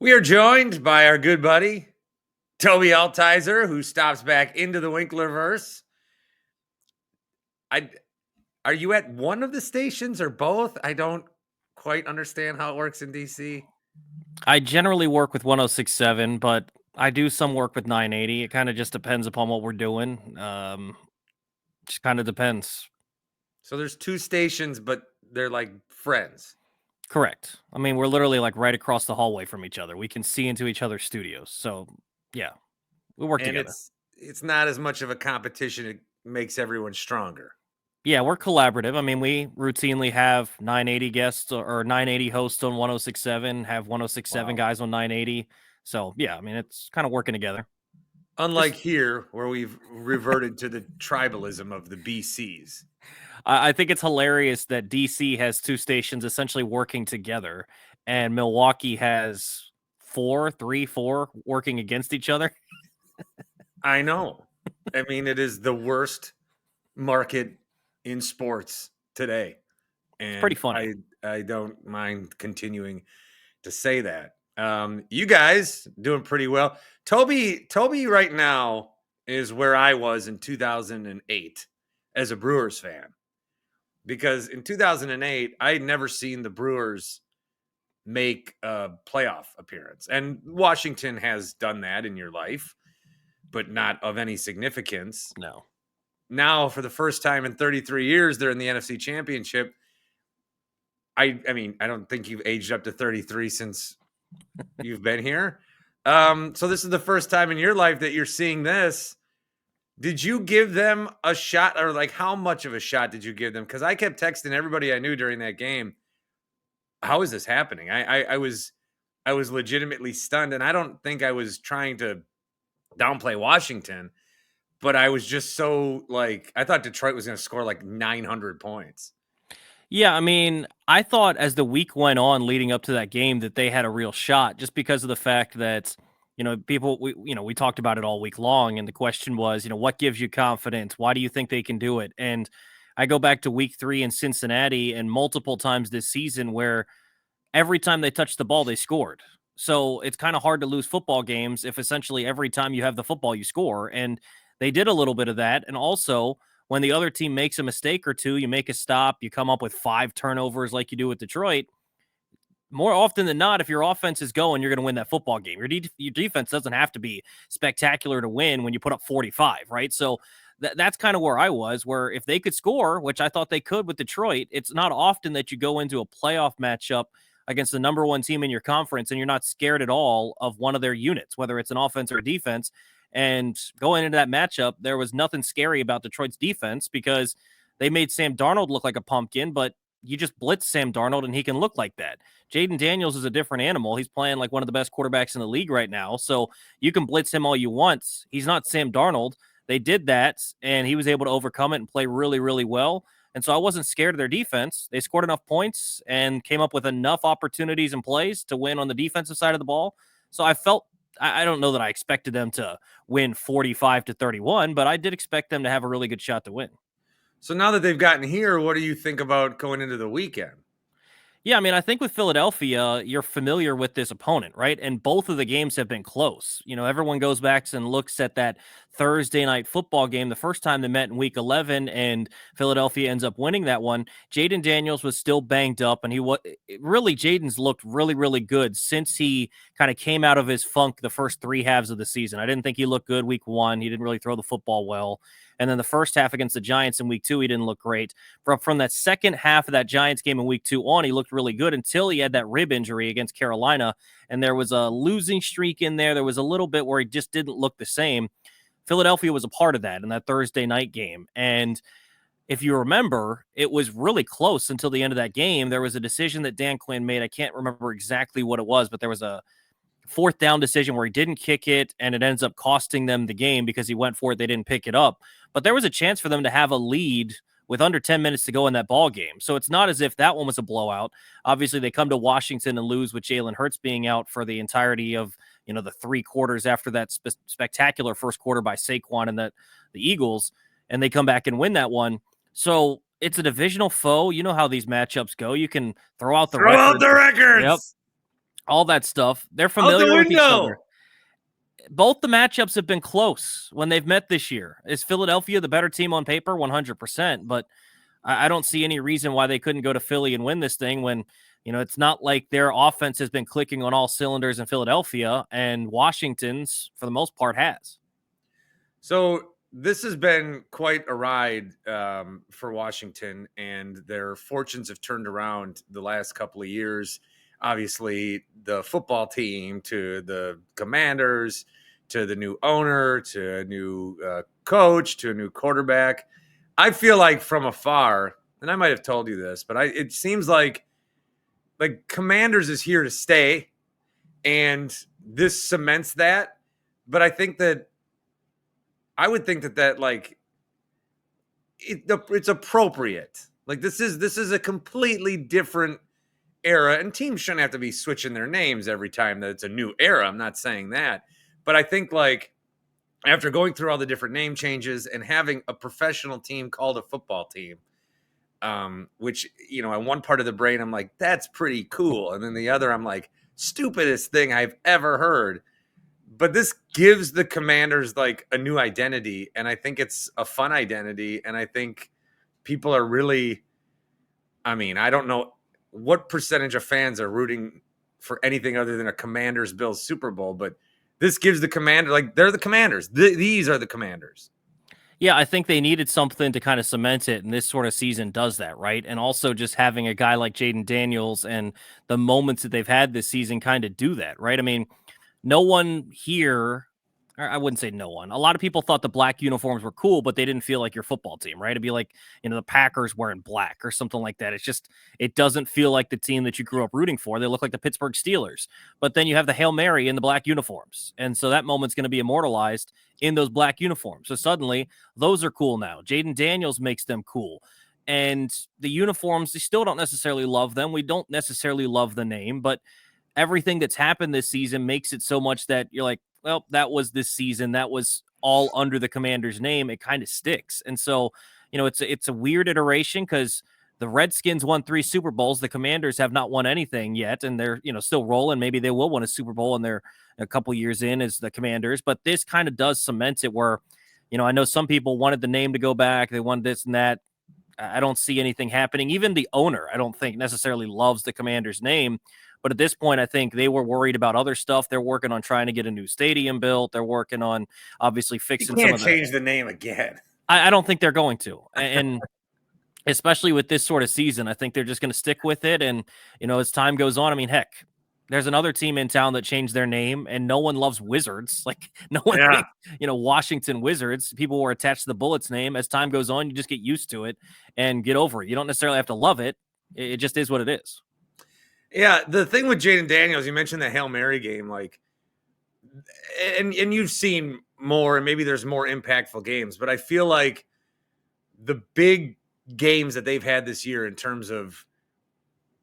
We are joined by our good buddy, Tobi Altizer, who stops back into the Winklerverse. Are you at one of the stations or both? I don't quite understand how it works in DC. I generally work with 106.7, but I do some work with 980. It kind of just depends upon what we're doing. Just kind of depends. So there's two stations, but they're like friends. Correct. I mean, we're literally like right across the hallway from each other. We can see into each other's studios. So, yeah, we work And together. it's not as much of a competition. It makes everyone stronger. Yeah, we're collaborative. I mean, we routinely have 980 guests or 980 hosts on 106.7, have 106.7 Wow. guys on 980. So, yeah, I mean, it's kind of working together. Unlike here, where we've reverted to the tribalism of the BCs. I think it's hilarious that DC has two stations essentially working together, and Milwaukee has four working against each other. I know. I mean, it is the worst market in sports today. And It's pretty funny. I don't mind continuing to say that. You guys doing pretty well. Tobi right now is where I was in 2008 as a Brewers fan. Because in 2008, I had never seen the Brewers make a playoff appearance. And Washington has done that in your life, but not of any significance. No. Now, for the first time in 33 years, they're in the NFC Championship. I mean, I don't think you've aged up to 33 since you've been here. So this is the first time in your life that you're seeing this. Did you give them a shot, or like how much of a shot did you give them? Because I kept texting everybody I knew during that game. How is this happening? I was legitimately stunned, and I don't think I was trying to downplay Washington, but I was just so like I thought Detroit was going to score like 900 points. Yeah, I mean, I thought as the week went on leading up to that game that they had a real shot just because of the fact that, we talked about it all week long. And the question was, what gives you confidence? Why do you think they can do it? And I go back to week 3 in Cincinnati and multiple times this season where every time they touched the ball, they scored. So it's kind of hard to lose football games if essentially every time you have the football, you score. And they did a little bit of that. And also, when the other team makes a mistake or two, you make a stop, you come up with 5 turnovers like you do with Detroit. More often than not, if your offense is going, you're going to win that football game. Your defense doesn't have to be spectacular to win when you put up 45, right? So that's kind of where I was, where if they could score, which I thought they could with Detroit, it's not often that you go into a playoff matchup against the number one team in your conference and you're not scared at all of one of their units, whether it's an offense or a defense. And going into that matchup, there was nothing scary about Detroit's defense because they made Sam Darnold look like a pumpkin, but you just blitz Sam Darnold and he can look like that. Jayden Daniels is a different animal. He's playing like one of the best quarterbacks in the league right now. So you can blitz him all you want. He's not Sam Darnold. They did that, and he was able to overcome it and play really, really well. And so I wasn't scared of their defense. They scored enough points and came up with enough opportunities and plays to win on the defensive side of the ball. So I don't know that I expected them to win 45-31, but I did expect them to have a really good shot to win. So now that they've gotten here, what do you think about going into the weekend? Yeah, I mean, I think with Philadelphia, you're familiar with this opponent, right? And both of the games have been close. Everyone goes back and looks at that Thursday night football game, the first time they met in week 11, and Philadelphia ends up winning that one. Jayden Daniels was still banged up, and Jayden's looked really, really good since he kind of came out of his funk the first 3 halves of the season. I didn't think he looked good week 1. He didn't really throw the football well. And then the first half against the Giants in week 2, he didn't look great. From that second half of that Giants game in week 2 on, he looked really good until he had that rib injury against Carolina. And there was a losing streak in there. There was a little bit where he just didn't look the same. Philadelphia was a part of that in that Thursday night game. And if you remember, it was really close until the end of that game. There was a decision that Dan Quinn made. I can't remember exactly what it was, but there was a 4th down decision where he didn't kick it, and it ends up costing them the game because he went for it. They didn't pick it up. But there was a chance for them to have a lead with under 10 minutes to go in that ball game. So it's not as if that one was a blowout. Obviously, they come to Washington and lose with Jalen Hurts being out for the entirety of the 3 quarters after that spectacular first quarter by Saquon and the Eagles, and they come back and win that one. So it's a divisional foe. You know how these matchups go. You can throw out the records. Yep. all that stuff. They're Out the familiar with each other. window. Both the matchups have been close when they've met this year. Is Philadelphia the better team on paper? 100%. But I don't see any reason why they couldn't go to Philly and win this thing when, it's not like their offense has been clicking on all cylinders in Philadelphia, and Washington's, for the most part, has. So this has been quite a ride for Washington, and their fortunes have turned around the last couple of years. Obviously, the football team to the Commanders to the new owner to a new coach to a new quarterback. I feel like from afar, and I might have told you this, but it seems like Commanders is here to stay, and this cements that. But I think that I would think that like it's appropriate. Like this is a completely different era, and teams shouldn't have to be switching their names every time that it's a new era. I'm not saying that, but I think like after going through all the different name changes and having a professional team called a football team, which on one part of the brain I'm like that's pretty cool, and then the other I'm like stupidest thing I've ever heard. But this gives the Commanders like a new identity, and I think it's a fun identity, and I think people are really, I don't know what percentage of fans are rooting for anything other than a Commanders-Bills Super Bowl, but this gives the Commanders, like they're the Commanders. These are the Commanders. Yeah, I think they needed something to kind of cement it, and this sort of season does that, right? And also just having a guy like Jayden Daniels and the moments that they've had this season kind of do that, right? No one here, or I wouldn't say no one. A lot of people thought the black uniforms were cool, but they didn't feel like your football team, right? It'd be like, the Packers wearing black or something like that. It doesn't feel like the team that you grew up rooting for. They look like the Pittsburgh Steelers. But then you have the Hail Mary in the black uniforms. And so that moment's going to be immortalized in those black uniforms. So suddenly those are cool now. Jayden Daniels makes them cool. And the uniforms, they still don't necessarily love them. We don't necessarily love the name, but everything that's happened this season makes it so much that you're like, well, that was this season. That was all under the Commanders' name. It kind of sticks. And so, it's a weird iteration because the Redskins won 3 Super Bowls. The Commanders have not won anything yet, and they're, still rolling. Maybe they will win a Super Bowl, and they're a couple years in as the Commanders. But this kind of does cement it where, I know some people wanted the name to go back. They wanted this and that. I don't see anything happening. Even the owner, I don't think necessarily loves the Commanders' name. But at this point, I think they were worried about other stuff. They're working on trying to get a new stadium built. They're working on obviously fixing some of the. Change the name again. I don't think they're going to, and especially with this sort of season, I think they're just going to stick with it. And as time goes on, heck, there's another team in town that changed their name, and no one loves Wizards. Like no one, thinks, Washington Wizards. People were attached to the Bullets name. As time goes on, you just get used to it and get over it. You don't necessarily have to love it. It just is what it is. Yeah, the thing with Jayden Daniels, you mentioned the Hail Mary game, like, and you've seen more, and maybe there's more impactful games, but I feel like the big games that they've had this year in terms of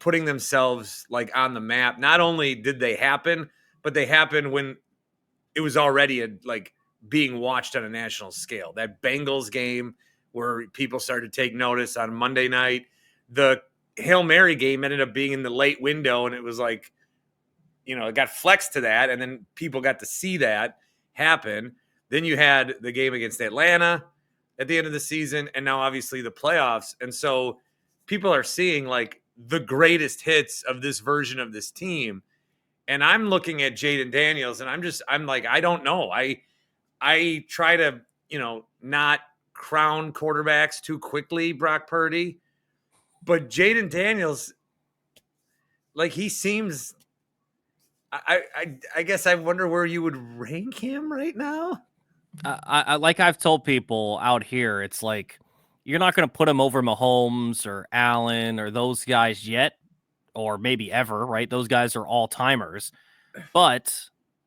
putting themselves like on the map, not only did they happen, but they happened when it was already like being watched on a national scale. That Bengals game where people started to take notice on Monday night, the Hail Mary game ended up being in the late window, and it was like, it got flexed to that, and then people got to see that happen. Then you had the game against Atlanta at the end of the season, and now obviously the playoffs. And so people are seeing like the greatest hits of this version of this team. And I'm looking at Jayden Daniels, and I'm like, I don't know. I try to, not crown quarterbacks too quickly, Brock Purdy. But Jayden Daniels, like he seems, I guess I wonder where you would rank him right now. I like I've told people out here, it's like you're not going to put him over Mahomes or Allen or those guys yet, or maybe ever, right? Those guys are all timers. But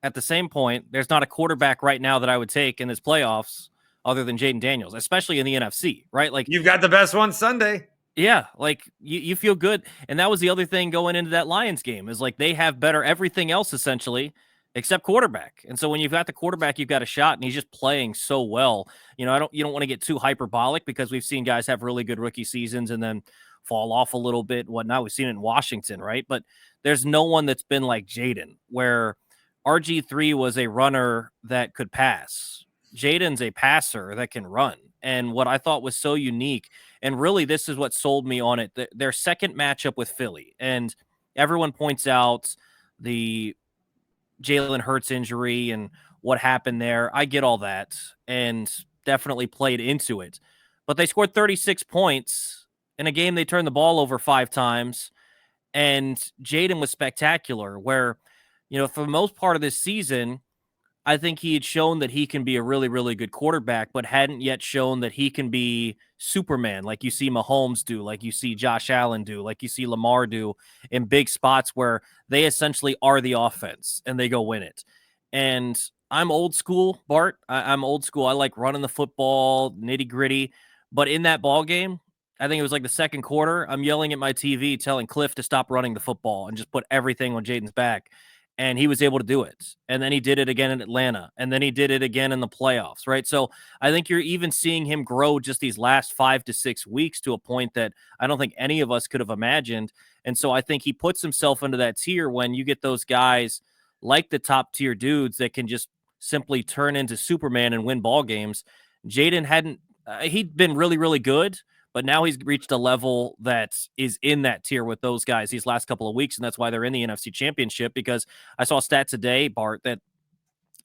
at the same point, there's not a quarterback right now that I would take in this playoffs other than Jayden Daniels, especially in the NFC, right? Like you've got the best one Sunday. Yeah, like you feel good. And that was the other thing going into that Lions game is like they have better everything else essentially except quarterback. And so when you've got the quarterback, you've got a shot, and he's just playing so well. You don't want to get too hyperbolic because we've seen guys have really good rookie seasons and then fall off a little bit, whatnot. We've seen it in Washington, right? But there's no one that's been like Jayden, where RG3 was a runner that could pass. Jayden's a passer that can run. And what I thought was so unique, and really this is what sold me on it, their second matchup with Philly. And everyone points out the Jalen Hurts injury and what happened there. I get all that and definitely played into it. But they scored 36 points in a game they turned the ball over 5 times. And Jayden was spectacular, where, for the most part of this season, I think he had shown that he can be a really, really good quarterback, but hadn't yet shown that he can be Superman, like you see Mahomes do, like you see Josh Allen do, like you see Lamar do in big spots where they essentially are the offense and they go win it. And I'm old school, Bart. I'm old school. I like running the football, nitty gritty. But in that ball game, I think it was like the second quarter, I'm yelling at my TV telling Cliff to stop running the football and just put everything on Jayden's back. And he was able to do it. And then he did it again in Atlanta. And then he did it again in the playoffs, right? So I think you're even seeing him grow just these last 5 to 6 weeks to a point that I don't think any of us could have imagined. And so I think he puts himself into that tier when you get those guys like the top tier dudes that can just simply turn into Superman and win ball games. Jayden hadn't, he'd been really, really good, but now he's reached a level that is in that tier with those guys these last couple of weeks, and that's why they're in the NFC Championship, because I saw stats today, Bart, that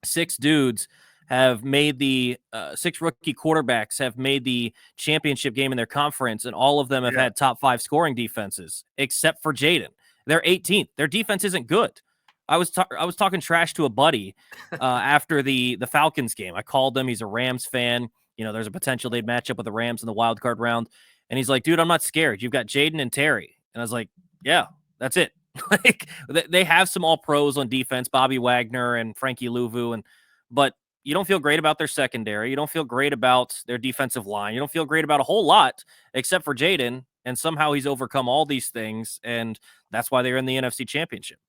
6 dudes have made the 6 rookie quarterbacks have made the championship game in their conference, and all of them have had top 5 scoring defenses, except for Jayden. They're 18th. Their defense isn't good. I was talking trash to a buddy after the Falcons game. I called him. He's a Rams fan. There's a potential they'd match up with the Rams in the wild card round. And he's like, dude, I'm not scared. You've got Jayden and Terry. And I was like, yeah, that's it. Like, they have some all pros on defense, Bobby Wagner and Frankie Louvu. But you don't feel great about their secondary. You don't feel great about their defensive line. You don't feel great about a whole lot except for Jayden. And somehow he's overcome all these things. And that's why they're in the NFC Championship.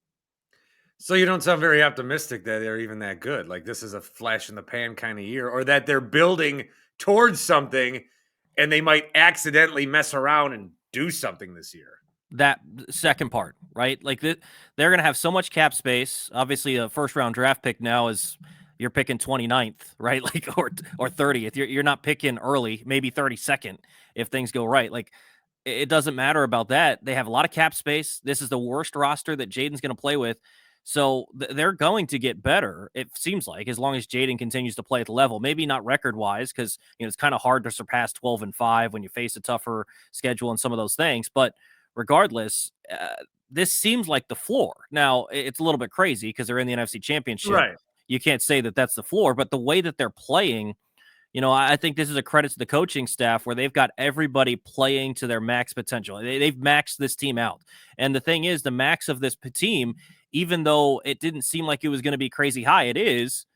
So you don't sound very optimistic that they're even that good. Like this is a flash in the pan kind of year, or that they're building towards something and they might accidentally mess around and do something this year. That second part, right? Like they're going to have so much cap space. Obviously, a first round draft pick now is you're picking 29th, right? Like or 30th. You're not picking early, maybe 32nd if things go right. Like it doesn't matter about that. They have a lot of cap space. This is the worst roster that Jayden's going to play with. So they're going to get better, it seems like, as long as Jayden continues to play at the level. Maybe not record-wise, because it's kind of hard to surpass 12-5 when you face a tougher schedule and some of those things. But regardless, this seems like the floor. Now, it's a little bit crazy because they're in the NFC Championship. Right. You can't say that that's the floor, but the way that they're playing, I think this is a credit to the coaching staff where they've got everybody playing to their max potential. They've maxed this team out. And the thing is, the max of this team, even though it didn't seem like it was going to be crazy high, it is.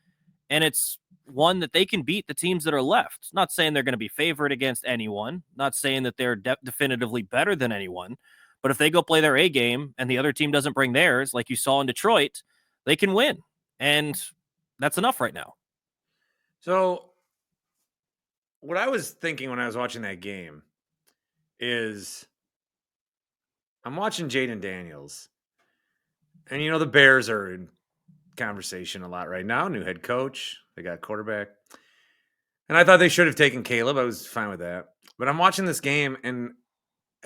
And it's one that they can beat the teams that are left. Not saying they're going to be favored against anyone. Not saying that they're definitively better than anyone. But if they go play their A game and the other team doesn't bring theirs, like you saw in Detroit, they can win. And that's enough right now. So what I was thinking when I was watching that game is I'm watching Jayden Daniels. And, the Bears are in conversation a lot right now. New head coach. They got quarterback. And I thought they should have taken Caleb. I was fine with that. But I'm watching this game, and,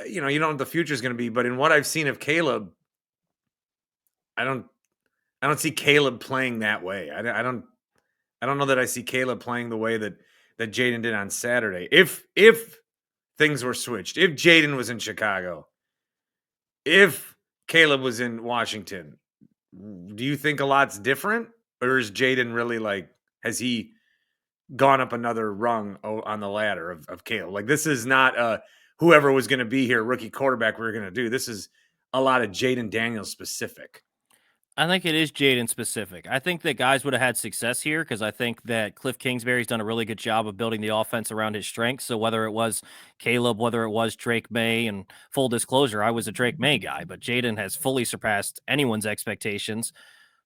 you don't know what the future is going to be. But in what I've seen of Caleb, I don't see Caleb playing that way. I don't know that I see Caleb playing the way that Jayden did on Saturday. If things were switched, if Jayden was in Chicago, if Caleb was in Washington, do you think a lot's different? Or is Jayden really has he gone up another rung on the ladder of Caleb? Like, this is not whoever was going to be here, rookie quarterback, we're going to do. This is a lot of Jayden Daniels specific. I think it is Jayden specific. I think that guys would have had success here because I think that Cliff Kingsbury's done a really good job of building the offense around his strengths. So whether it was Caleb, whether it was Drake May, and full disclosure, I was a Drake May guy, but Jayden has fully surpassed anyone's expectations.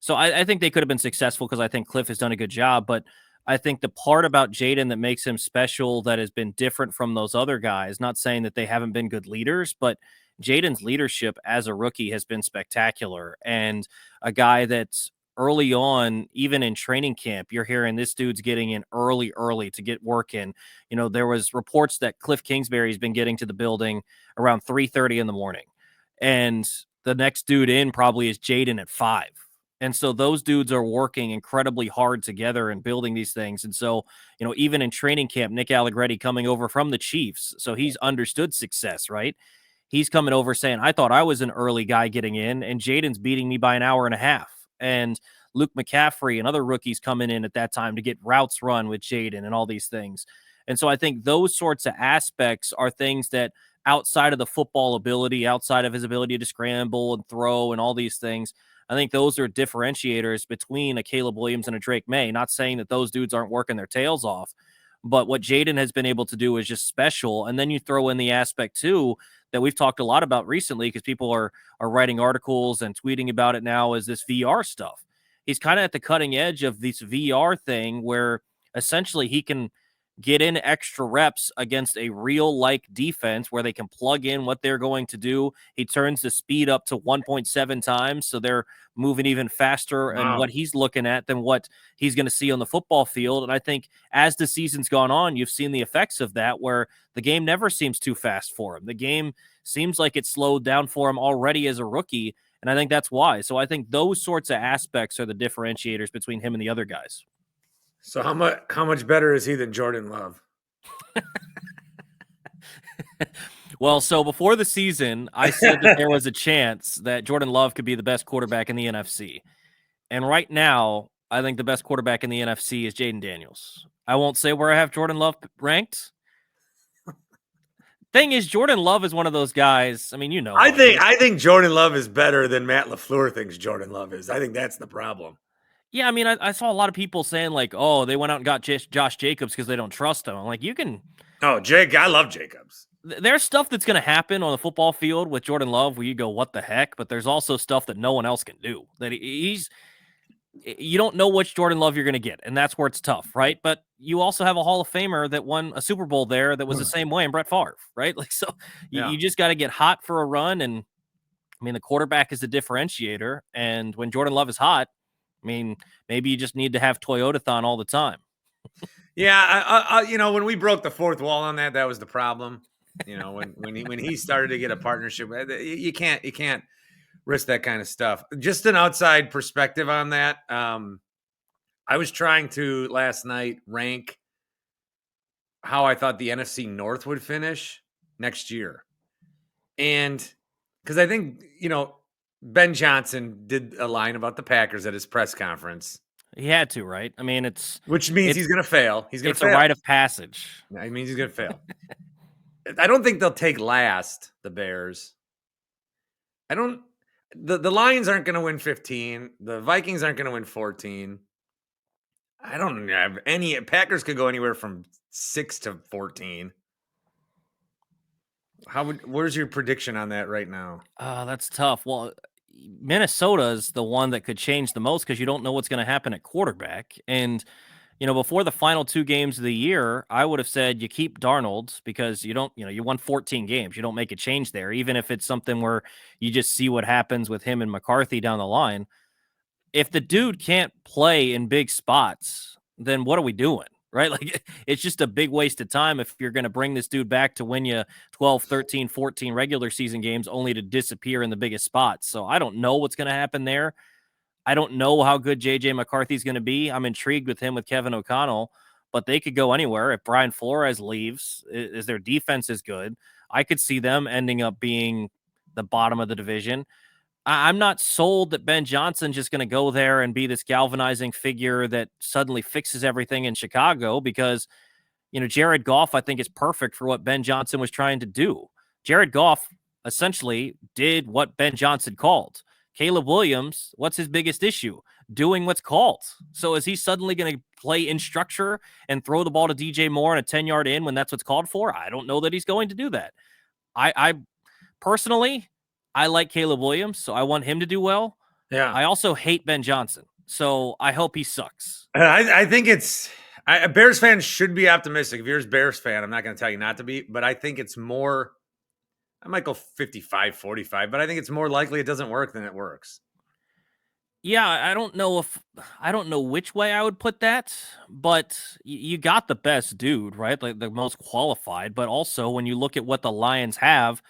So I think they could have been successful because I think Cliff has done a good job. But I think the part about Jayden that makes him special that has been different from those other guys, not saying that they haven't been good leaders, but Jayden's leadership as a rookie has been spectacular. And a guy that's early on, even in training camp, you're hearing this dude's getting in early to get work in. There was reports that Cliff Kingsbury's been getting to the building around 3:30 in the morning. And the next dude in probably is Jayden at 5. And so those dudes are working incredibly hard together and building these things. And so, even in training camp, Nick Allegretti coming over from the Chiefs, so he's understood success, right? He's coming over saying, I thought I was an early guy getting in, and Jayden's beating me by an hour and a half. And Luke McCaffrey and other rookies coming in at that time to get routes run with Jayden and all these things. And so I think those sorts of aspects are things that outside of the football ability, outside of his ability to scramble and throw and all these things, I think those are differentiators between a Caleb Williams and a Drake May. Not saying that those dudes aren't working their tails off, but what Jayden has been able to do is just special. And then you throw in the aspect too that we've talked a lot about recently because people are writing articles and tweeting about it now is this VR stuff. He's kind of at the cutting edge of this VR thing where essentially he can get in extra reps against a real like defense where they can plug in what they're going to do. He turns the speed up to 1.7 times. So they're moving even faster and what he's looking at than what he's going to see on the football field. And I think as the season's gone on, you've seen the effects of that where the game never seems too fast for him. The game seems like it's slowed down for him already as a rookie. And I think that's why. So I think those sorts of aspects are the differentiators between him and the other guys. So how much better is he than Jordan Love? Well, so before the season, I said that there was a chance that Jordan Love could be the best quarterback in the NFC. And right now, I think the best quarterback in the NFC is Jayden Daniels. I won't say where I have Jordan Love ranked. Thing is, Jordan Love is one of those guys. I mean, I think Jordan Love is better than Matt LaFleur thinks Jordan Love is. I think that's the problem. Yeah, I mean, I saw a lot of people saying like, "Oh, they went out and got Josh Jacobs because they don't trust him." I'm like, you can. Oh, Jake, I love Jacobs. There's stuff that's going to happen on the football field with Jordan Love where you go, "What the heck?" But there's also stuff that no one else can do. That you don't know which Jordan Love you're going to get, and that's where it's tough, right? But you also have a Hall of Famer that won a Super Bowl there that was the same way in Brett Favre, right? Like, so you just got to get hot for a run, and I mean, the quarterback is the differentiator, and when Jordan Love is hot. I mean, maybe you just need to have Toyotathon all the time. Yeah, when we broke the fourth wall on that was the problem. When he started to get a partnership, you can't risk that kind of stuff. Just an outside perspective on that. I was trying to last night rank how I thought the NFC North would finish next year, and because I think Ben Johnson did a line about the Packers at his press conference. He had to, right? I mean, which means he's going to fail. It's a rite of passage. It means he's going to fail. I don't think they'll take last, the Bears. The Lions aren't going to win 15. The Vikings aren't going to win 14. I don't have any. Packers could go anywhere from 6 to 14. Where's your prediction on that right now? That's tough. Well, Minnesota is the one that could change the most because you don't know what's going to happen at quarterback. And, before the final 2 games of the year, I would have said you keep Darnold because you won 14 games. You don't make a change there, even if it's something where you just see what happens with him and McCarthy down the line. If the dude can't play in big spots, then what are we doing? Right? Like, it's just a big waste of time if you're going to bring this dude back to win you 12, 13, 14 regular season games only to disappear in the biggest spots. So I don't know what's going to happen there. I don't know how good J.J. McCarthy's going to be. I'm intrigued with him with Kevin O'Connell, but they could go anywhere. If Brian Flores leaves, is their defense is good, I could see them ending up being the bottom of the division. I'm not sold that Ben Johnson's just going to go there and be this galvanizing figure that suddenly fixes everything in Chicago because, Jared Goff, I think, is perfect for what Ben Johnson was trying to do. Jared Goff essentially did what Ben Johnson called. Caleb Williams, what's his biggest issue? Doing what's called. So is he suddenly going to play in structure and throw the ball to DJ Moore in a 10-yard in when that's what's called for? I don't know that he's going to do that. I personally... I like Caleb Williams, so I want him to do well. Yeah. I also hate Ben Johnson, so I hope he sucks. I think it's Bears fans should be optimistic. If you're a Bears fan, I'm not going to tell you not to be, but I think it's more, I might go 55-45, but I think it's more likely it doesn't work than it works. Yeah, I don't know which way I would put that, but you got the best dude, right? Like the most qualified, but also when you look at what the Lions have,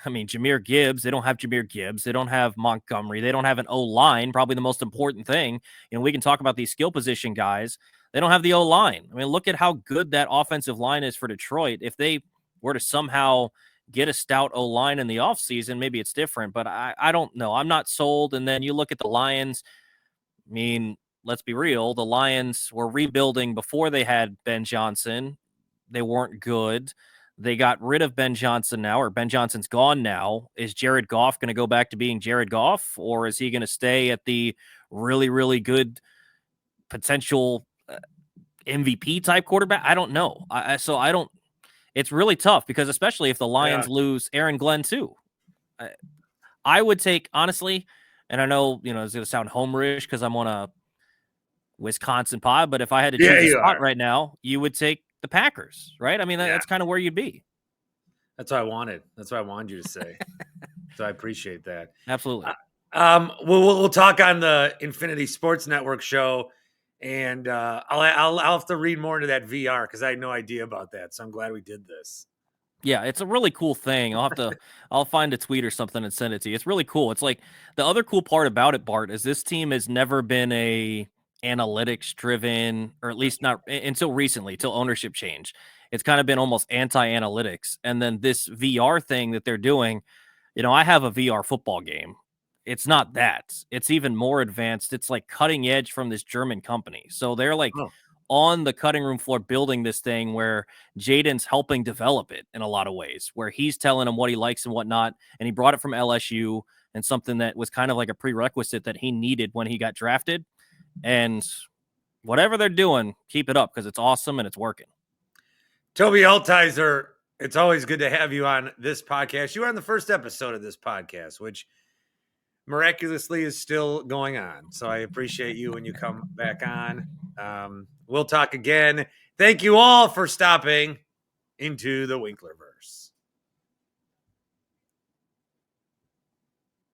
I mean, Jahmyr Gibbs, they don't have Jahmyr Gibbs. They don't have Montgomery. They don't have an O-line, probably the most important thing. We can talk about these skill position guys. They don't have the O-line. I mean, look at how good that offensive line is for Detroit. If they were to somehow get a stout O-line in the offseason, maybe it's different, but I don't know. I'm not sold. And then you look at the Lions. I mean, let's be real. The Lions were rebuilding before they had Ben Johnson. They weren't good. They got rid of Ben Johnson now, or Ben Johnson's gone now. Is Jared Goff going to go back to being Jared Goff, or is he going to stay at the really, really good potential MVP type quarterback? I don't know. So I don't. It's really tough because especially if the Lions lose Aaron Glenn too. I would take, honestly, and I know, it's going to sound homerish because I'm on a Wisconsin pod, but if I had to choose a spot right now, you would take the Packers, right? I mean, that's kind of where you'd be. That's what I wanted. That's what I wanted you to say. So I appreciate that. Absolutely. We'll talk on the Infinity Sports Network show, and I'll have to read more into that VR because I had no idea about that. So I'm glad we did this. Yeah, it's a really cool thing. I'll find a tweet or something and send it to you. It's really cool. It's like the other cool part about it, Bart, is this team has never been a analytics driven, or at least not until recently, till ownership change. It's kind of been almost anti-analytics. And then this VR thing that they're doing, I have a VR football game. It's not that. It's even more advanced. It's like cutting edge from this German company. So they're like on the cutting room floor building this thing where Jayden's helping develop it in a lot of ways, where he's telling him what he likes and whatnot. And he brought it from LSU and something that was kind of like a prerequisite that he needed when he got drafted. And whatever they're doing, keep it up because it's awesome and it's working. Tobi Altizer, it's always good to have you on this podcast. You were on the first episode of this podcast, which miraculously is still going on. So I appreciate you when you come back on. We'll talk again. Thank you all for stopping into the Winklerverse.